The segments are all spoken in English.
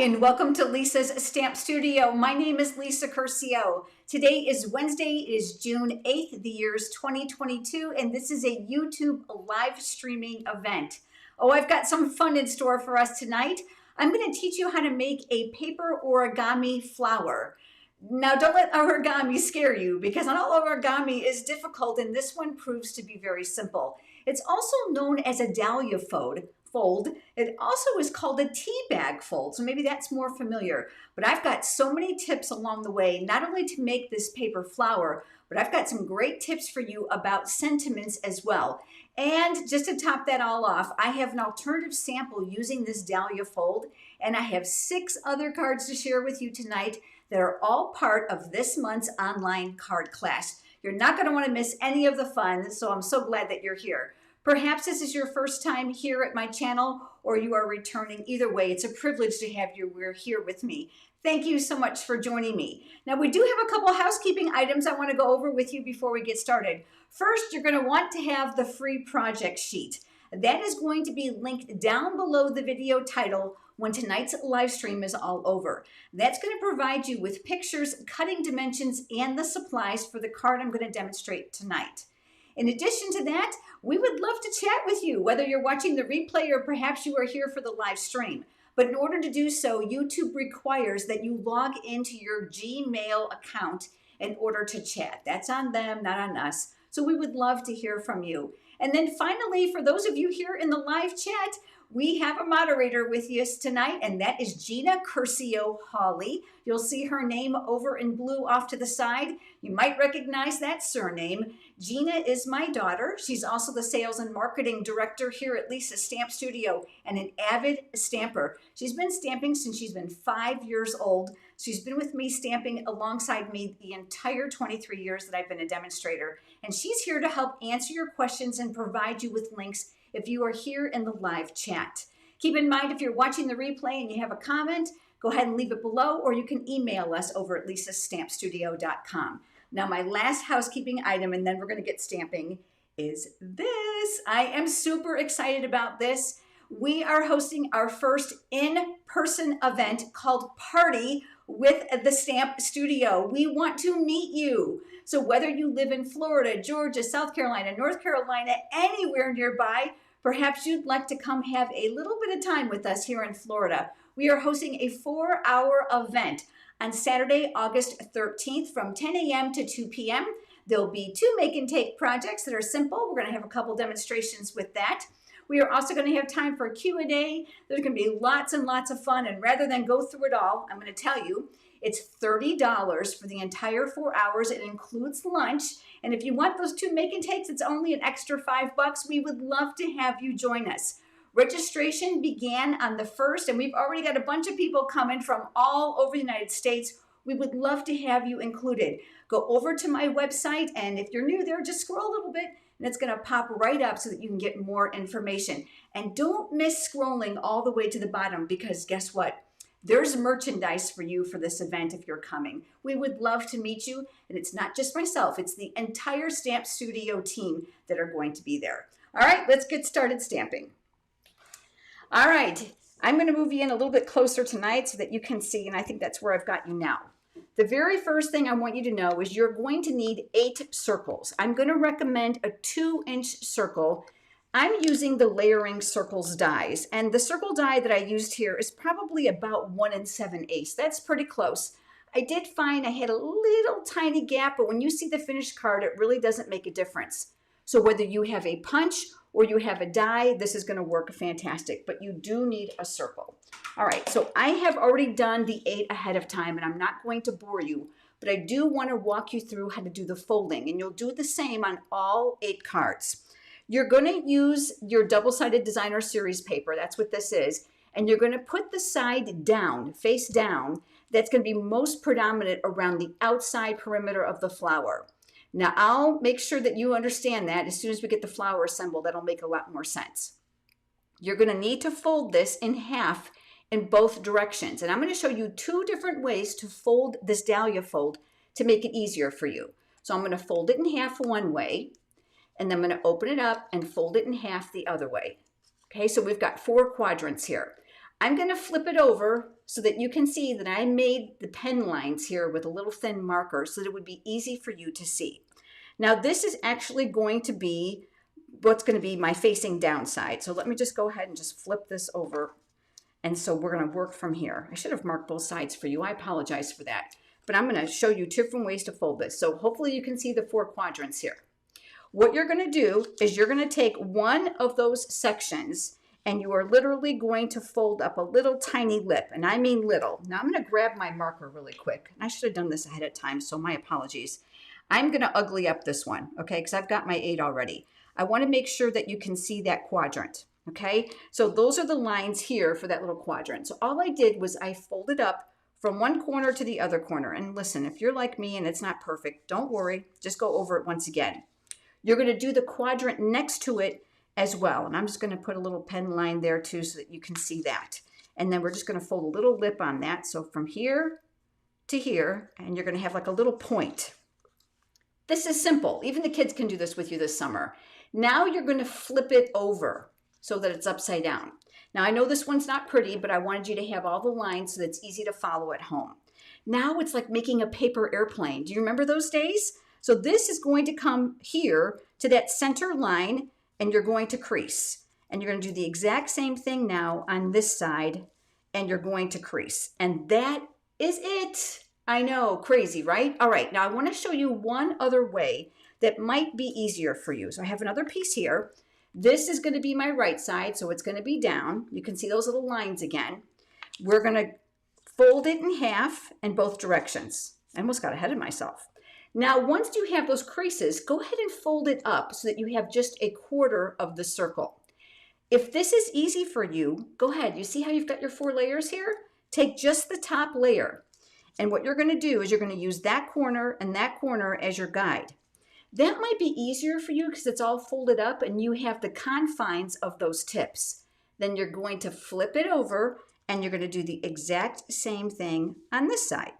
and welcome to Lisa's Stamp Studio. My name is Lisa Curcio. Today is Wednesday, it is June 8th, the year is 2022, and this is a YouTube live streaming event. Oh, I've got some fun in store for us tonight. I'm going to teach you how to make a paper origami flower. Now, don't let origami scare you, because not all origami is difficult, and this one proves to be very simple. It's also known as a Dahlia fold. It also is called a tea bag fold, so maybe that's more familiar. But I've got so many tips along the way, not only to make this paper flower, but I've got some great tips for you about sentiments as well. And just to top that all off, I have an alternative sample using this Dahlia fold, and I have 6 other cards to share with you tonight that are all part of this month's online card class. You're not going to want to miss any of the fun, so I'm so glad that you're here. Perhaps this is your first time here at my channel, or you are returning. Either way, it's a privilege to have you here with me. Thank you so much for joining me. Now, we do have a couple housekeeping items I want to go over with you before we get started. First, you're going to want to have the free project sheet. That is going to be linked down below the video title when tonight's live stream is all over. That's going to provide you with pictures, cutting dimensions, and the supplies for the card I'm going to demonstrate tonight. In addition to that, we would love to chat with you, whether you're watching the replay or perhaps you are here for the live stream. But in order to do so, YouTube requires that you log into your Gmail account in order to chat. That's on them, not on us. So we would love to hear from you. And then finally, for those of you here in the live chat, we have a moderator with us tonight, and that is Gina Curcio Hawley. You'll see her name over in blue off to the side. You might recognize that surname. Gina is my daughter. She's also the sales and marketing director here at Lisa's Stamp Studio and an avid stamper. She's been stamping since she's been 5 years old. She's been with me stamping alongside me the entire 23 years that I've been a demonstrator. And she's here to help answer your questions and provide you with links if you are here in the live chat. Keep in mind, if you're watching the replay and you have a comment, go ahead and leave it below, or you can email us over at lisastampstudio.com. Now, my last housekeeping item, and then we're going to get stamping, is this. I am super excited about this. We are hosting our first in-person event called Party with the Stamp Studio. We want to meet you. So whether you live in Florida, Georgia, South Carolina, North Carolina, anywhere nearby, perhaps you'd like to come have a little bit of time with us here in Florida. We are hosting a 4-hour event on Saturday, August 13th from 10 a.m. to 2 p.m. There'll be 2 make and take projects that are simple. We're going to have a couple demonstrations with that. We are also going to have time for Q&A. There's going to be lots and lots of fun. And rather than go through it all, I'm going to tell you, it's $30 for the entire 4 hours. It includes lunch. And if you want those 2 make and takes, it's only an extra $5. We would love to have you join us. Registration began on the 1st, and we've already got a bunch of people coming from all over the United States. We would love to have you included. Go over to my website, and if you're new there, just scroll a little bit, and it's going to pop right up so that you can get more information. And don't miss scrolling all the way to the bottom, because guess what? There's merchandise for you for this event if you're coming. We would love to meet you, and it's not just myself, it's the entire Stamp Studio team that are going to be there. All right, let's get started stamping. All right, I'm going to move you in a little bit closer tonight so that you can see, and I think that's where I've got you now. The very first thing I want you to know is you're going to need 8 circles. I'm going to recommend a 2-inch circle. I'm using the Layering Circles dies, and the circle die that I used here is probably about 1 7/8. That's pretty close. I did find I had a little tiny gap, but when you see the finished card, it really doesn't make a difference. So whether you have a punch or you have a die, this is going to work fantastic, but you do need a circle. All right, so I have already done the 8 ahead of time, and I'm not going to bore you, but I do want to walk you through how to do the folding, and you'll do the same on all 8 cards. You're going to use your double-sided designer series paper, that's what this is, and you're going to put the side down, face down, that's going to be most predominant around the outside perimeter of the flower. Now, I'll make sure that you understand that as soon as we get the flower assembled. That'll make a lot more sense. You're going to need to fold this in half in both directions. And I'm going to show you 2 different ways to fold this Dahlia fold to make it easier for you. So I'm going to fold it in half one way, and then I'm going to open it up and fold it in half the other way. Okay, so we've got 4 quadrants here. I'm going to flip it over so that you can see that I made the pen lines here with a little thin marker so that it would be easy for you to see. Now this is actually going to be what's going to be my facing down side. So let me just go ahead and just flip this over. And so we're going to work from here. I should have marked both sides for you. I apologize for that. But I'm going to show you two different ways to fold this. So hopefully you can see the 4 quadrants here. What you're going to do is you're going to take one of those sections and you are literally going to fold up a little tiny lip, and I mean little. Now I'm going to grab my marker really quick. I should have done this ahead of time, so my apologies. I'm going to ugly up this one, okay, because I've got my 8 already. I want to make sure that you can see that quadrant, okay? So those are the lines here for that little quadrant. So all I did was I folded up from one corner to the other corner. And listen, if you're like me and it's not perfect, don't worry, just go over it once again. You're going to do the quadrant next to it as well. And I'm just going to put a little pen line there too so that you can see that. And then we're just going to fold a little lip on that. So from here to here, and you're going to have like a little point. This is simple. Even the kids can do this with you this summer. Now you're going to flip it over so that it's upside down. Now I know this one's not pretty, but I wanted you to have all the lines so that it's easy to follow at home. Now it's like making a paper airplane. Do you remember those days? So this is going to come here to that center line, and you're going to crease. And you're going to do the exact same thing now on this side, and you're going to crease. And that is it. I know, crazy, right? All right, now I want to show you one other way that might be easier for you. So I have another piece here. This is going to be my right side, so it's going to be down. You can see those little lines again. We're going to fold it in half in both directions. I almost got ahead of myself. Now, once you have those creases, go ahead and fold it up so that you have just a quarter of the circle. If this is easy for you, go ahead. You see how you've got your 4 layers here? Take just the top layer. And what you're going to do is you're going to use that corner and that corner as your guide. That might be easier for you because it's all folded up and you have the confines of those tips. Then you're going to flip it over and you're going to do the exact same thing on this side.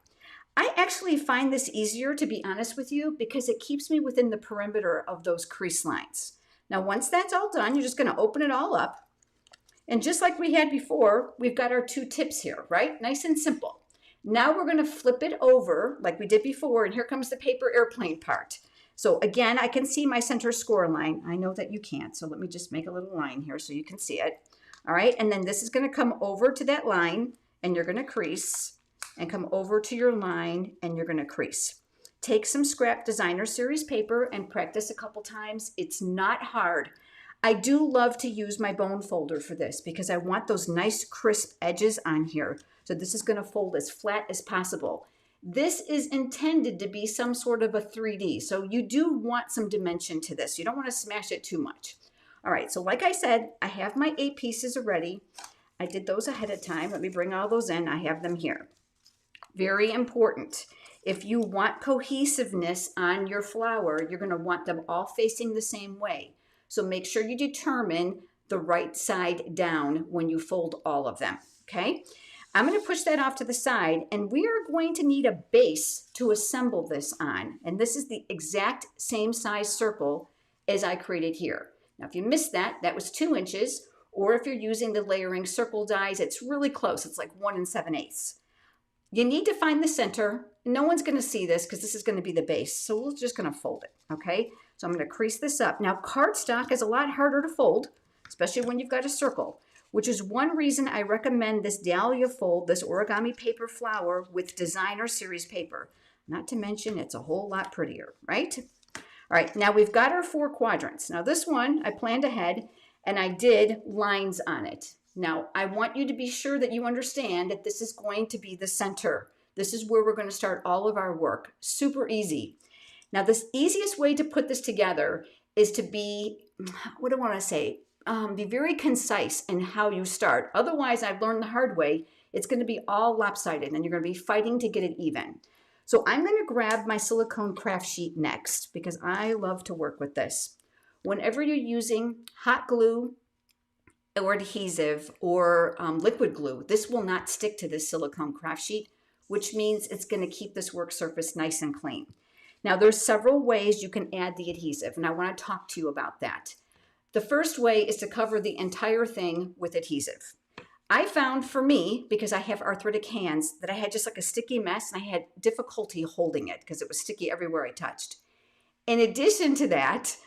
I actually find this easier, to be honest with you, because it keeps me within the perimeter of those crease lines. Now, once that's all done, you're just going to open it all up. And just like we had before, we've got our 2 tips here, right? Nice and simple. Now we're going to flip it over like we did before, and here comes the paper airplane part. So again, I can see my center score line. I know that you can't, so let me just make a little line here so you can see it. All right, and then this is going to come over to that line, and you're going to crease, and come over to your line, and you're going to crease. Take some scrap designer series paper and practice a couple times. It's not hard. I do love to use my bone folder for this because I want those nice crisp edges on here. So this is going to fold as flat as possible. This is intended to be some sort of a 3D. So you do want some dimension to this. You don't want to smash it too much. All right, so like I said, I have my 8 pieces already. I did those ahead of time. Let me bring all those in. I have them here. Very important. If you want cohesiveness on your flower, you're going to want them all facing the same way. So make sure you determine the right side down when you fold all of them, okay? I'm going to push that off to the side, and we are going to need a base to assemble this on. And this is the exact same size circle as I created here. Now, if you missed that, that was 2 inches, or if you're using the layering circle dies, it's really close. It's like 1 7/8. You need to find the center. No one's going to see this because this is going to be the base. So we're just going to fold it, okay? So I'm going to crease this up. Now, cardstock is a lot harder to fold, especially when you've got a circle, which is one reason I recommend this Dahlia fold, this origami paper flower with designer series paper. Not to mention it's a whole lot prettier, right? All right, now we've got our 4 quadrants. Now this one, I planned ahead and I did lines on it. Now, I want you to be sure that you understand that this is going to be the center. This is where we're going to start all of our work. Super easy. Now, the easiest way to put this together is to be, what do I want to say? Be very concise in how you start. Otherwise, I've learned the hard way, it's going to be all lopsided and you're going to be fighting to get it even. So I'm going to grab my silicone craft sheet next because I love to work with this. Whenever you're using hot glue, or adhesive or liquid glue, this will not stick to this silicone craft sheet, which means it's going to keep this work surface nice and clean. Now, there's several ways you can add the adhesive, and I want to talk to you about that. The first way is to cover the entire thing with adhesive. I found for me, because I have arthritic hands, that I had just like a sticky mess and I had difficulty holding it because it was sticky everywhere I touched. In addition to that,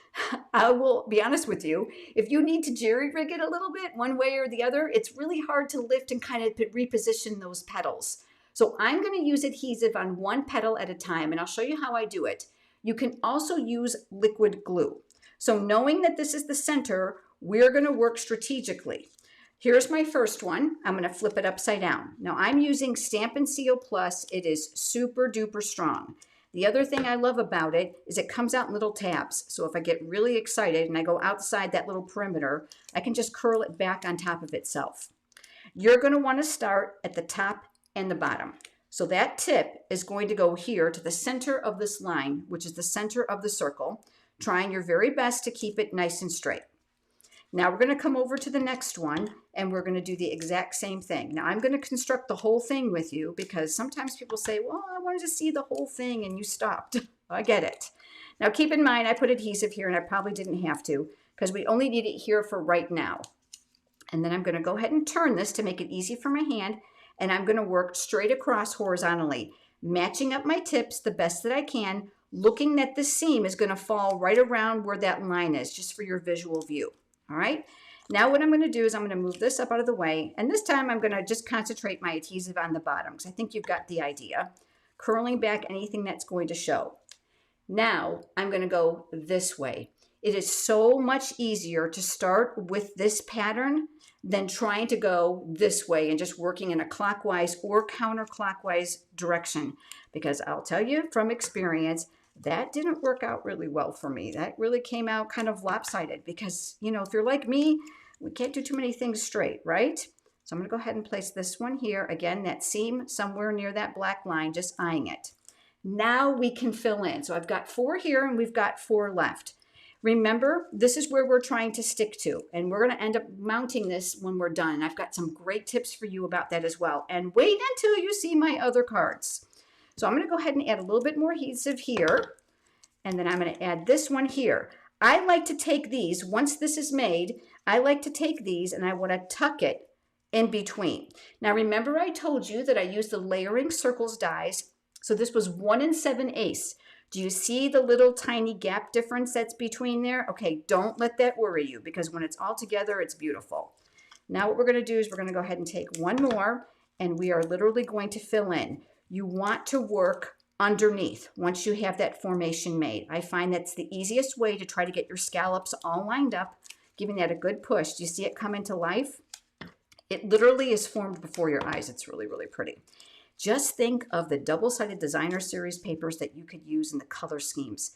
I will be honest with you, if you need to jerry rig it a little bit one way or the other, it's really hard to lift and kind of reposition those petals. So I'm going to use adhesive on one petal at a time, and I'll show you how I do it. You can also use liquid glue. So knowing that this is the center, we're going to work strategically. Here's my first one. I'm going to flip it upside down. Now I'm using Stamp and Seal Plus. It is super duper strong. The other thing I love about it is it comes out in little tabs. So if I get really excited and I go outside that little perimeter, I can just curl it back on top of itself. You're going to want to start at the top and the bottom. So that tip is going to go here to the center of this line, which is the center of the circle, trying your very best to keep it nice and straight. Now we're going to come over to the next one and we're going to do the exact same thing. Now I'm going to construct the whole thing with you because sometimes people say, well, I wanted to see the whole thing and you stopped. I get it. Now keep in mind, I put adhesive here and I probably didn't have to because we only need it here for right now. And then I'm going to go ahead and turn this to make it easy for my hand, and I'm going to work straight across horizontally, matching up my tips the best that I can, looking that the seam is going to fall right around where that line is, just for your visual view. All right. Now what I'm going to do is I'm going to move this up out of the way. And this time I'm going to just concentrate my adhesive on the bottom because I think you've got the idea. Curling back anything that's going to show. Now I'm going to go this way. It is so much easier to start with this pattern than trying to go this way and just working in a clockwise or counterclockwise direction. Because I'll tell you from experience, that didn't work out really well for me. That really came out kind of lopsided because, you know, if you're like me, we can't do too many things straight, right? So I'm going to go ahead and place this one here. Again, that seam somewhere near that black line, just eyeing it. Now we can fill in. So I've got 4 here and we've got 4 left. Remember, this is where we're trying to stick to, and we're going to end up mounting this when we're done. And I've got some great tips for you about that as well. And wait until you see my other cards. So I'm going to go ahead and add a little bit more adhesive here. And then I'm going to add this one here. I like to take these, once this is made, I like to take these and I want to tuck it in between. Now remember I told you that I use the layering circles dies. So this was 1 7/8. Do you see the little tiny gap difference that's between there? Okay, don't let that worry you because when it's all together, it's beautiful. Now what we're going to do is we're going to go ahead and take one more and we are literally going to fill in. You want to work underneath once you have that formation made. I find that's the easiest way to try to get your scallops all lined up, giving that a good push. Do you see it come into life? It literally is formed before your eyes. It's really, really pretty. Just think of the double-sided designer series papers that you could use in the color schemes.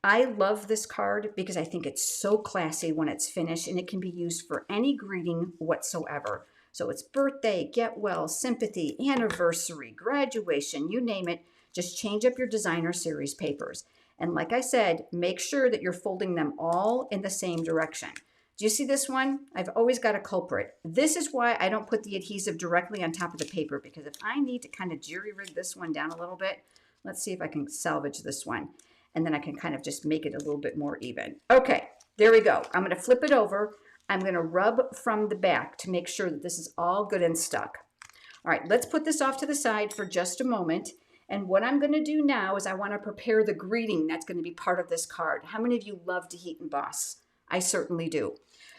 I love this card because I think it's so classy when it's finished and it can be used for any greeting whatsoever. So it's birthday, get well, sympathy, anniversary, graduation, you name it. Just change up your designer series papers. And like I said, make sure that you're folding them all in the same direction. Do you see this one? I've always got a culprit. This is why I don't put the adhesive directly on top of the paper, because if I need to kind of jury rig this one down a little bit, let's see if I can salvage this one. And then I can kind of just make it a little bit more even. Okay, there we go. I'm going to flip it over. I'm going to rub from the back to make sure that this is all good and stuck. All right, let's put this off to the side for just a moment. And what I'm going to do now is I want to prepare the greeting that's going to be part of this card. How many of you love to heat emboss? I certainly do.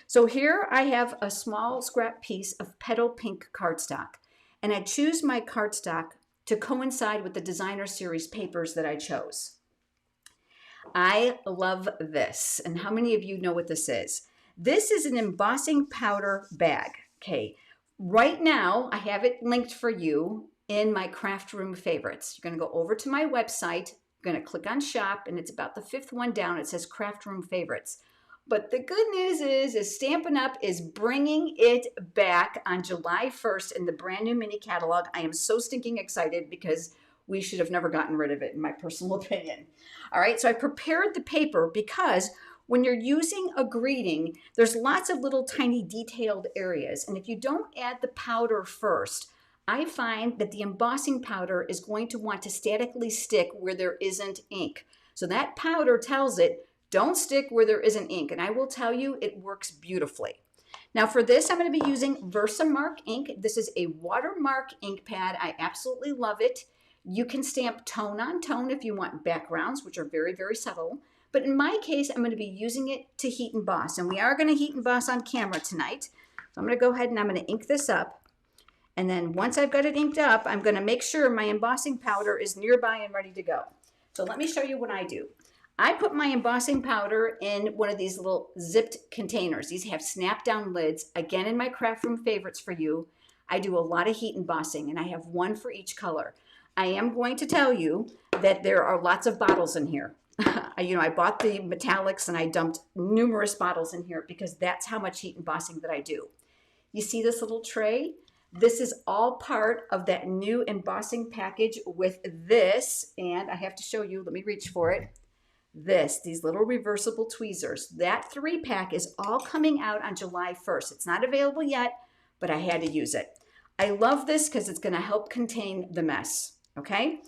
So here I have a small scrap piece of petal pink cardstock. And I choose my cardstock to coincide with the designer series papers that I chose. I love this. And how many of you know what this is? This is an embossing powder bag. Okay, right now I have it linked for you in my craft room favorites. You're going to go over to my website, you're going to click on shop, and it's about the 5th one down. It says craft room favorites. But the good news is Stampin' Up! Is bringing it back on July 1st in the brand new mini catalog. I am so stinking excited because we should have never gotten rid of it, in my personal opinion. All right, so I prepared the paper because when you're using a greeting, there's lots of little tiny detailed areas. And if you don't add the powder first, I find that the embossing powder is going to want to statically stick where there isn't ink. So that powder tells it, don't stick where there isn't ink. And I will tell you, it works beautifully. Now for this, I'm going to be using Versamark ink. This is a watermark ink pad. I absolutely love it. You can stamp tone on tone if you want backgrounds, which are very, very subtle. But in my case, I'm going to be using it to heat emboss. And we are going to heat emboss on camera tonight. So I'm going to go ahead and I'm going to ink this up. And then once I've got it inked up, I'm going to make sure my embossing powder is nearby and ready to go. So let me show you what I do. I put my embossing powder in one of these little zipped containers. These have snap down lids. Again, in my craft room favorites for you, I do a lot of heat embossing and I have one for each color. I am going to tell you that there are lots of bottles in here. I bought the metallics and I dumped numerous bottles in here because that's how much heat embossing that I do. You see this little tray? This is all part of that new embossing package with this, and I have to show you, let me reach for it. These little reversible tweezers. That 3-pack is all coming out on July 1st. It's not available yet, but I had to use it. I love this because it's going to help contain the mess, okay?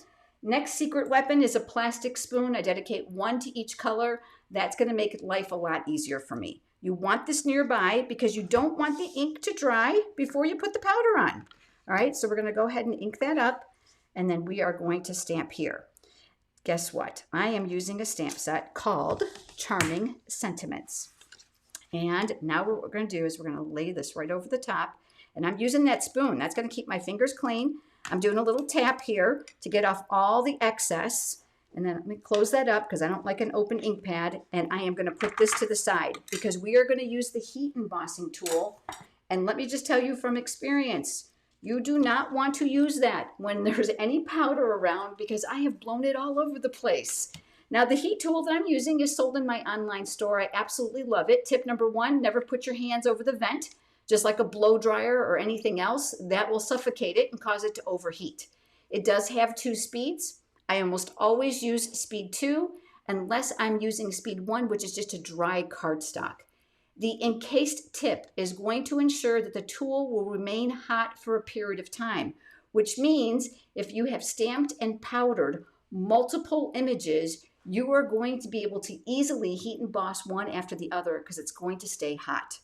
Next secret weapon is a plastic spoon. I dedicate one to each color. That's going to make life a lot easier for me. You want this nearby because you don't want the ink to dry before you put the powder on. All right, so we're going to go ahead and ink that up, and then we are going to stamp here. Guess what? I am using a stamp set called Charming Sentiments. And now what we're going to do is we're going to lay this right over the top. And I'm using that spoon. That's going to keep my fingers clean. I'm doing a little tap here to get off all the excess. And then let me close that up because I don't like an open ink pad. And I am going to put this to the side because we are going to use the heat embossing tool. And let me just tell you from experience, you do not want to use that when there's any powder around because I have blown it all over the place. Now the heat tool that I'm using is sold in my online store. I absolutely love it. Tip number 1, never put your hands over the vent, just like a blow dryer or anything else. That will suffocate it and cause it to overheat. It does have 2 speeds. I almost always use speed 2 unless I'm using speed 1, which is just a dry cardstock. The encased tip is going to ensure that the tool will remain hot for a period of time, which means if you have stamped and powdered multiple images, you are going to be able to easily heat emboss one after the other because it's going to stay hot.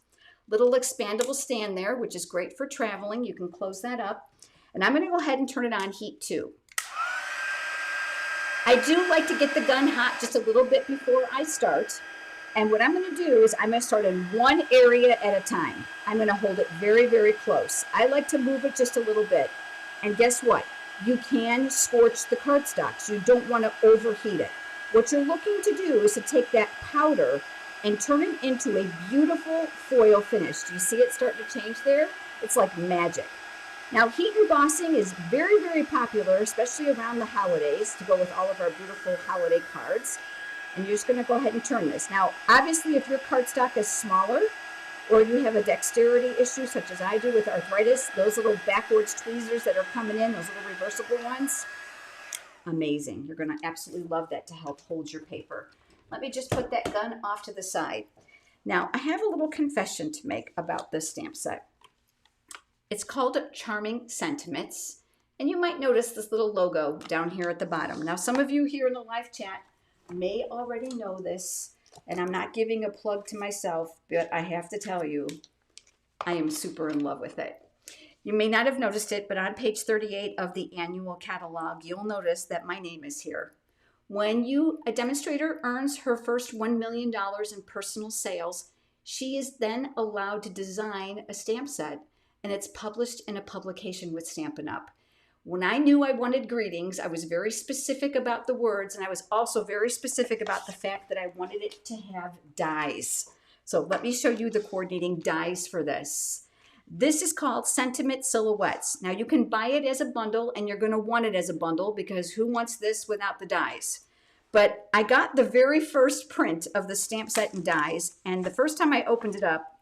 Little expandable stand there, which is great for traveling. You can close that up. And I'm going to go ahead and turn it on heat 2. I do like to get the gun hot just a little bit before I start. And what I'm going to do is I'm going to start in one area at a time. I'm going to hold it very, very close. I like to move it just a little bit. And guess what? You can scorch the cardstock, so you don't want to overheat it. What you're looking to do is to take that powder and turn it into a beautiful foil finish. Do you see it starting to change there? It's like magic. Now, heat embossing is very, very popular, especially around the holidays, to go with all of our beautiful holiday cards. And you're just going to go ahead and turn this. Now, obviously, if your cardstock is smaller or you have a dexterity issue, such as I do with arthritis, those little backwards tweezers that are coming in, those little reversible ones, amazing. You're going to absolutely love that to help hold your paper. Let me just put that gun off to the side. Now, I have a little confession to make about this stamp set. It's called Charming Sentiments, and you might notice this little logo down here at the bottom. Now, some of you here in the live chat may already know this, and I'm not giving a plug to myself, but I have to tell you, I am super in love with it. You may not have noticed it, but on page 38 of the annual catalog, you'll notice that my name is here. When a demonstrator earns her first $1 million in personal sales, she is then allowed to design a stamp set, and it's published in a publication with Stampin' Up! When I knew I wanted greetings, I was very specific about the words, and I was also very specific about the fact that I wanted it to have dies. So let me show you the coordinating dies for this. This is called Sentiment Silhouettes. Now you can buy it as a bundle, and you're going to want it as a bundle because who wants this without the dies? But I got the very first print of the stamp set in dies, and the first time I opened it up,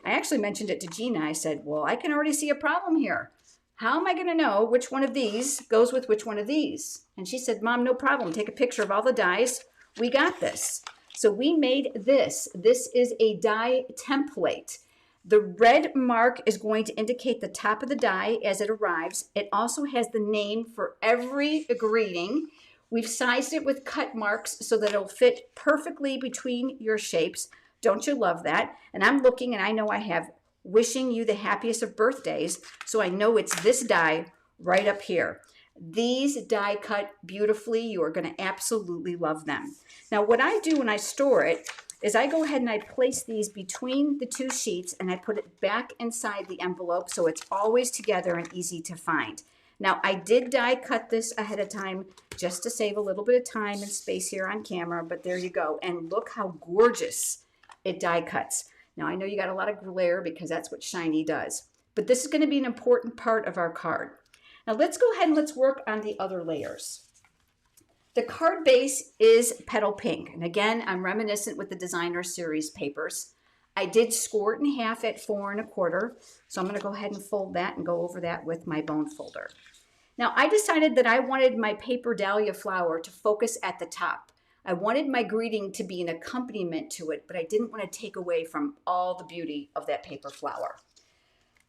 I actually mentioned it to Gina. I said, well, I can already see a problem here. How am I going to know which one of these goes with which one of these? And she said, Mom, no problem. Take a picture of all the dies. We got this. So we made this. This is a die template. The red mark is going to indicate the top of the die as it arrives. It also has the name for every greeting. We've sized it with cut marks so that it'll fit perfectly between your shapes. Don't you love that? And I'm looking and I know I have wishing you the happiest of birthdays. So I know it's this die right up here. These die cut beautifully. You are going to absolutely love them. Now, what I do when I store it is I go ahead and I place these between the two sheets and I put it back inside the envelope so it's always together and easy to find. Now, I did die cut this ahead of time just to save a little bit of time and space here on camera, but there you go. And look how gorgeous it die cuts. Now, I know you got a lot of glare because that's what shiny does, but this is going to be an important part of our card. Now, let's go ahead and let's work on the other layers. The card base is petal pink. And again, I'm reminiscent with the designer series papers. I did score it in half at 4 1/4. So I'm going to go ahead and fold that and go over that with my bone folder. Now, I decided that I wanted my paper dahlia flower to focus at the top. I wanted my greeting to be an accompaniment to it, but I didn't want to take away from all the beauty of that paper flower.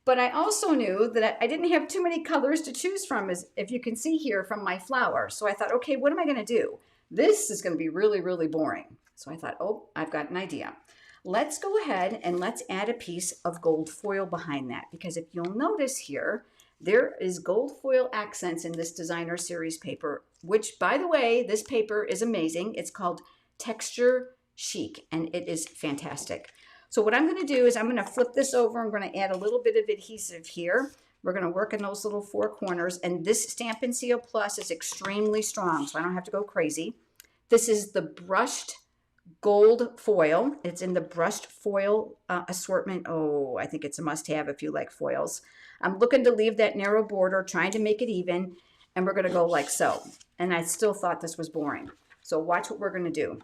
But I also knew that I didn't have too many colors to choose from, as if you can see here from my flower. So I thought, okay, what am I going to do? This is going to be really, really boring. So I thought, oh, I've got an idea. Let's go ahead and let's add a piece of gold foil behind that, because if you'll notice here, there is gold foil accents in this designer series paper, which, by the way, this paper is amazing. It's called Texture Chic, and it is fantastic. So what I'm going to do is I'm going to flip this over. I'm going to add a little bit of adhesive here. We're going to work in those little 4 corners, and this Stampin' Seal Plus is extremely strong, so I don't have to go crazy. This is the brushed gold foil. It's in the brushed foil assortment. Oh, I think it's a must-have if you like foils. I'm looking to leave that narrow border, trying to make it even, and we're going to go like so. And I still thought this was boring. So watch what we're going to do.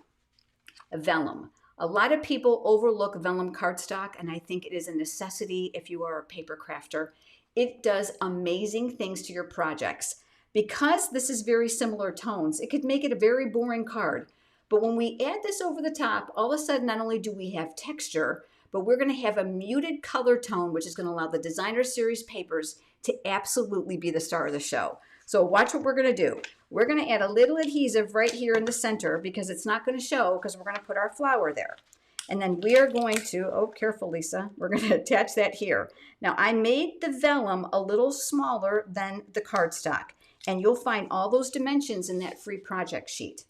Vellum. A lot of people overlook vellum cardstock, and I think it is a necessity if you are a paper crafter. It does amazing things to your projects. Because this is very similar tones, it could make it a very boring card. But when we add this over the top, all of a sudden, not only do we have texture, but we're going to have a muted color tone, which is going to allow the designer series papers to absolutely be the star of the show. So watch what we're going to do. We're going to add a little adhesive right here in the center because it's not going to show, because we're going to put our flower there. And then we are going to, oh, careful, Lisa, we're going to attach that here. Now, I made the vellum a little smaller than the cardstock, and you'll find all those dimensions in that free project sheet.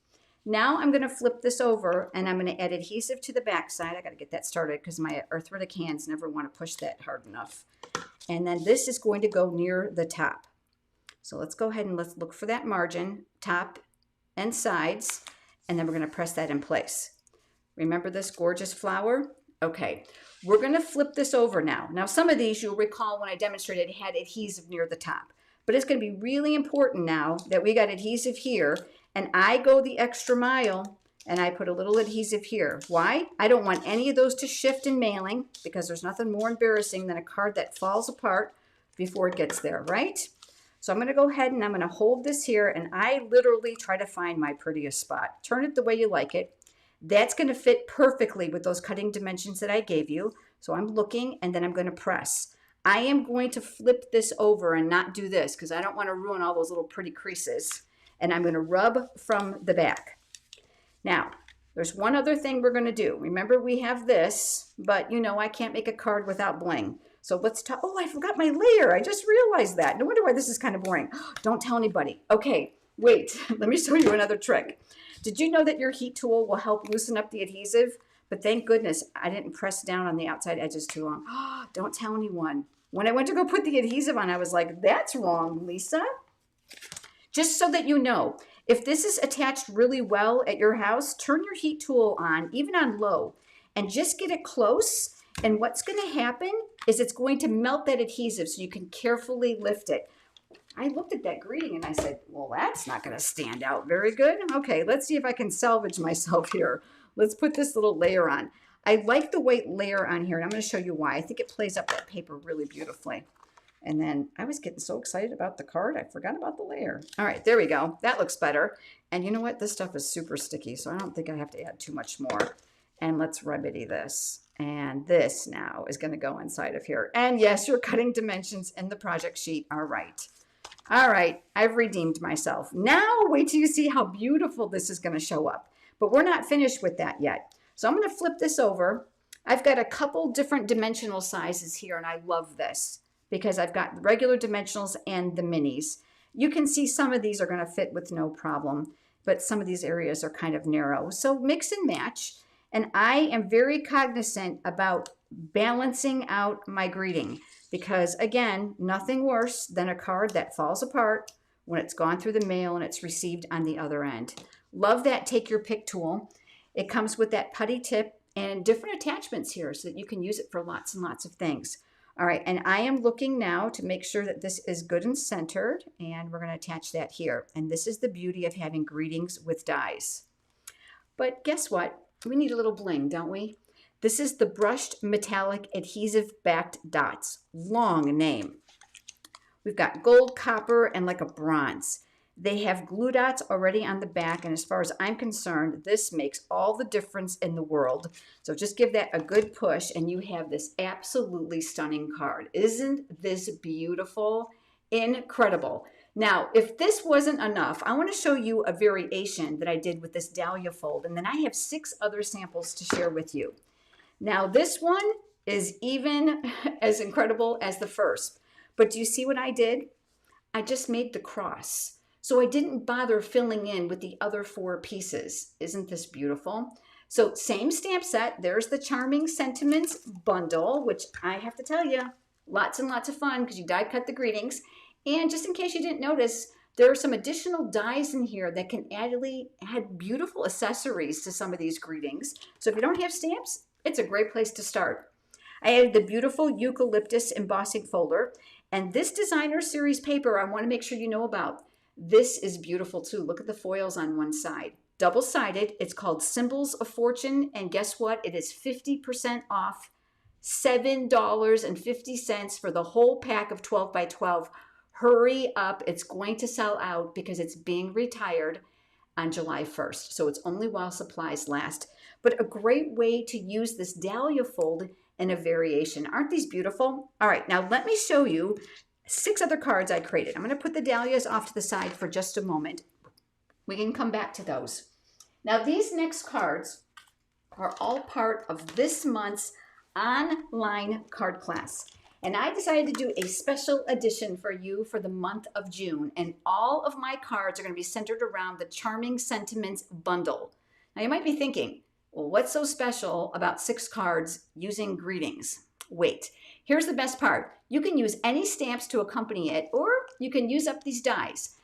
Now I'm going to flip this over and I'm going to add adhesive to the back side. I got to get that started because my arthritic hands never want to push that hard enough. And then this is going to go near the top. So let's go ahead and let's look for that margin, top and sides, and then we're going to press that in place. Remember this gorgeous flower? Okay, we're going to flip this over now. Now, some of these you'll recall when I demonstrated had adhesive near the top, but it's going to be really important now that we got adhesive here, and I go the extra mile and I put a little adhesive here. Why? I don't want any of those to shift in mailing, because there's nothing more embarrassing than a card that falls apart before it gets there, right? So I'm going to go ahead and I'm going to hold this here, and I literally try to find my prettiest spot. Turn it the way you like it. That's going to fit perfectly with those cutting dimensions that I gave you. So I'm looking, and then I'm going to press. I am going to flip this over and not do this because I don't want to ruin all those little pretty creases. And I'm going to rub from the back. Now, there's one other thing we're going to do. Remember, we have this, but you know I can't make a card without bling. So let's talk. Oh, I forgot my layer. I just realized that. No wonder why this is kind of boring. Don't tell anybody. Okay, wait. Let me show you another trick. Did you know that your heat tool will help loosen up the adhesive? But thank goodness I didn't press down on the outside edges too long. Oh, don't tell anyone. When I went to go put the adhesive on, I was like, that's wrong, Lisa. Just so that you know, if this is attached really well at your house, turn your heat tool on, even on low, and just get it close. And what's going to happen is it's going to melt that adhesive so you can carefully lift it. I looked at that greeting and I said, well, that's not going to stand out very good. Okay, let's see if I can salvage myself here. Let's put this little layer on. I like the white layer on here, and I'm going to show you why. I think it plays up that paper really beautifully. And then I was getting so excited about the card, I forgot about the layer. All right, there we go. That looks better. And you know what? This stuff is super sticky, so I don't think I have to add too much more. And let's remedy this. And this now is going to go inside of here. And yes, your cutting dimensions in the project sheet are right. All right, I've redeemed myself. Now wait till you see how beautiful this is going to show up. But we're not finished with that yet. So I'm going to flip this over. I've got a couple different dimensional sizes here, and I love this because I've got regular dimensionals and the minis. You can see some of these are going to fit with no problem, but some of these areas are kind of narrow. So mix and match. And I am very cognizant about balancing out my greeting because, again, nothing worse than a card that falls apart when it's gone through the mail and it's received on the other end. Love that Take Your Pick tool. It comes with that putty tip and different attachments here so that you can use it for lots and lots of things. All right, and I am looking now to make sure that this is good and centered, and we're going to attach that here. And this is the beauty of having greetings with dies. But guess what? We need a little bling, don't we? This is the brushed metallic adhesive backed dots. Long name. We've got gold, copper, and like a bronze. They have glue dots already on the back, and as far as I'm concerned, this makes all the difference in the world. So just give that a good push, and you have this absolutely stunning card. Isn't this beautiful? Incredible. Now, if this wasn't enough, I want to show you a variation that I did with this Dahlia fold, and then I have 6 other samples to share with you. Now, this one is even as incredible as the first, but do you see what I did? I just made the cross. So I didn't bother filling in with the other 4 pieces. Isn't this beautiful? So same stamp set. There's the Charming Sentiments bundle, which I have to tell you, lots and lots of fun because you die cut the greetings. And just in case you didn't notice, there are some additional dies in here that can add beautiful accessories to some of these greetings. So if you don't have stamps, it's a great place to start. I added the beautiful eucalyptus embossing folder. And this designer series paper I want to make sure you know about. This is beautiful too. Look at the foils on one side. Double-sided. It's called Symbols of Fortune. And guess what? It is 50% off. $7.50 for the whole pack of 12 by 12. Hurry up. It's going to sell out because it's being retired on July 1st. So it's only while supplies last. But a great way to use this Dahlia fold in a variation. Aren't these beautiful? All right, now let me show you 6 other cards I created. I'm going to put the Dahlias off to the side for just a moment. We can come back to those. Now these next cards are all part of this month's online card class. And I decided to do a special edition for you for the month of June. And all of my cards are going to be centered around the Charming Sentiments bundle. Now you might be thinking, well, what's so special about 6 cards using greetings? Wait, here's the best part. You can use any stamps to accompany it, or you can use up these dies.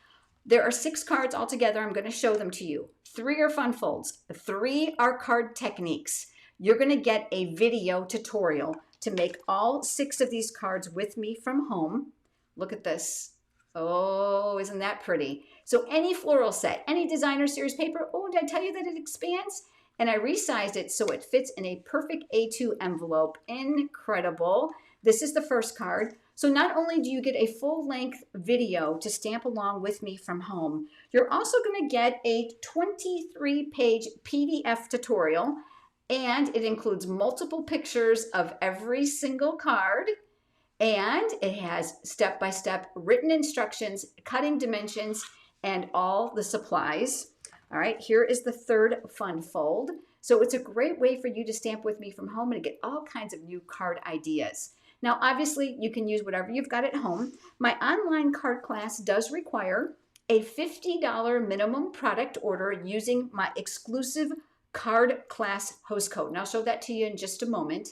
There are 6 cards altogether. I'm going to show them to you. 3 are fun folds. 3 are card techniques. You're going to get a video tutorial to make all 6 of these cards with me from home. Look at this. Oh, isn't that pretty? So any floral set, any designer series paper. Oh, did I tell you that it expands? And I resized it so it fits in a perfect A2 envelope. Incredible. This is the first card. So not only do you get a full-length video to stamp along with me from home, you're also going to get a 23-page PDF tutorial, and it includes multiple pictures of every single card, and it has step-by-step written instructions, cutting dimensions, and all the supplies. All right, here is the third fun fold. So it's a great way for you to stamp with me from home and get all kinds of new card ideas. Now, obviously, you can use whatever you've got at home. My online card class does require a $50 minimum product order using my exclusive card class host code. And I'll show that to you in just a moment.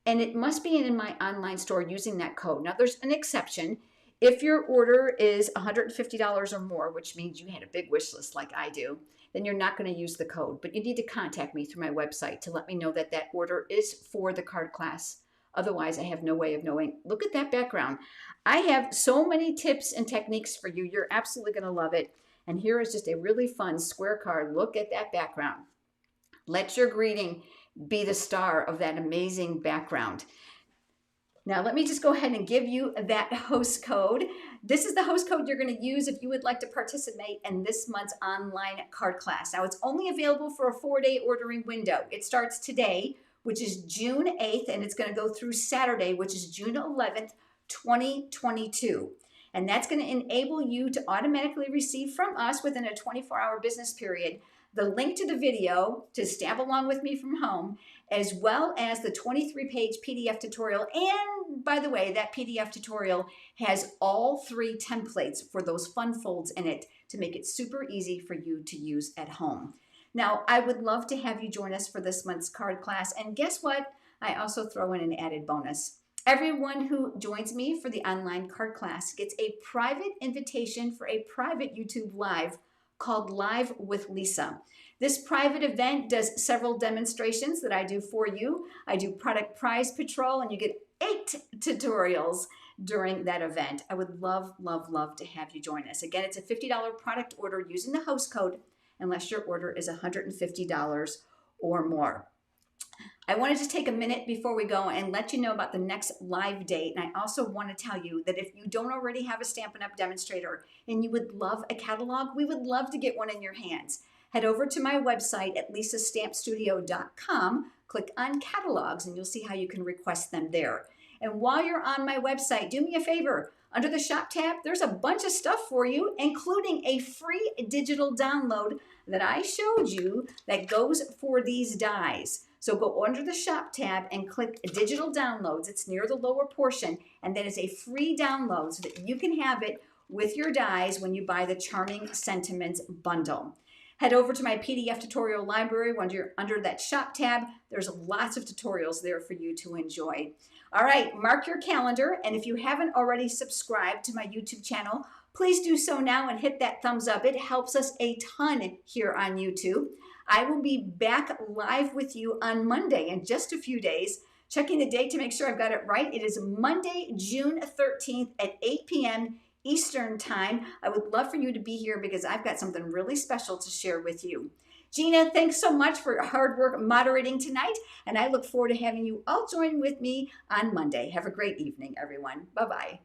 And it must be in my online store using that code. Now, there's an exception. If your order is $150 or more, which means you had a big wish list like I do, then you're not going to use the code. But you need to contact me through my website to let me know that that order is for the card class. Otherwise, I have no way of knowing. Look at that background. I have so many tips and techniques for you. You're absolutely going to love it. And here is just a really fun square card. Look at that background. Let your greeting be the star of that amazing background. Now, let me just go ahead and give you that host code. This is the host code you're going to use if you would like to participate in this month's online card class. Now, it's only available for a 4-day ordering window. It starts today, which is June 8th, and it's going to go through Saturday, which is June 11th, 2022. And that's going to enable you to automatically receive from us within a 24-hour business period the link to the video to stamp along with me from home, as well as the 23-page PDF tutorial. And by the way, that PDF tutorial has all 3 templates for those fun folds in it to make it super easy for you to use at home. Now, I would love to have you join us for this month's card class. And guess what? I also throw in an added bonus. Everyone who joins me for the online card class gets a private invitation for a private YouTube Live called Live with Lisa. This private event does several demonstrations that I do for you. I do product prize patrol, and you get 8 tutorials during that event. I would love, love, love to have you join us. Again, it's a $50 product order using the host code, unless your order is $150 or more. I wanted to take a minute before we go and let you know about the next live date. And I also want to tell you that if you don't already have a Stampin' Up! Demonstrator and you would love a catalog, we would love to get one in your hands. Head over to my website at lisastampstudio.com, click on catalogs, and you'll see how you can request them there. And while you're on my website, do me a favor. Under the shop tab, there's a bunch of stuff for you, including a free digital download that I showed you that goes for these dies. So go under the shop tab and click digital downloads. It's near the lower portion, and that is a free download so that you can have it with your dies when you buy the Charming Sentiments bundle. Head over to my PDF tutorial library under that shop tab. There's lots of tutorials there for you to enjoy. All right, mark your calendar, and if you haven't already subscribed to my YouTube channel, please do so now and hit that thumbs up. It helps us a ton here on YouTube. I will be back live with you on Monday in just a few days. Checking the date to make sure I've got it right. It is Monday, June 13th at 8 p.m. Eastern Time. I would love for you to be here because I've got something really special to share with you. Gina, thanks so much for hard work moderating tonight, and I look forward to having you all join with me on Monday. Have a great evening, everyone. Bye-bye.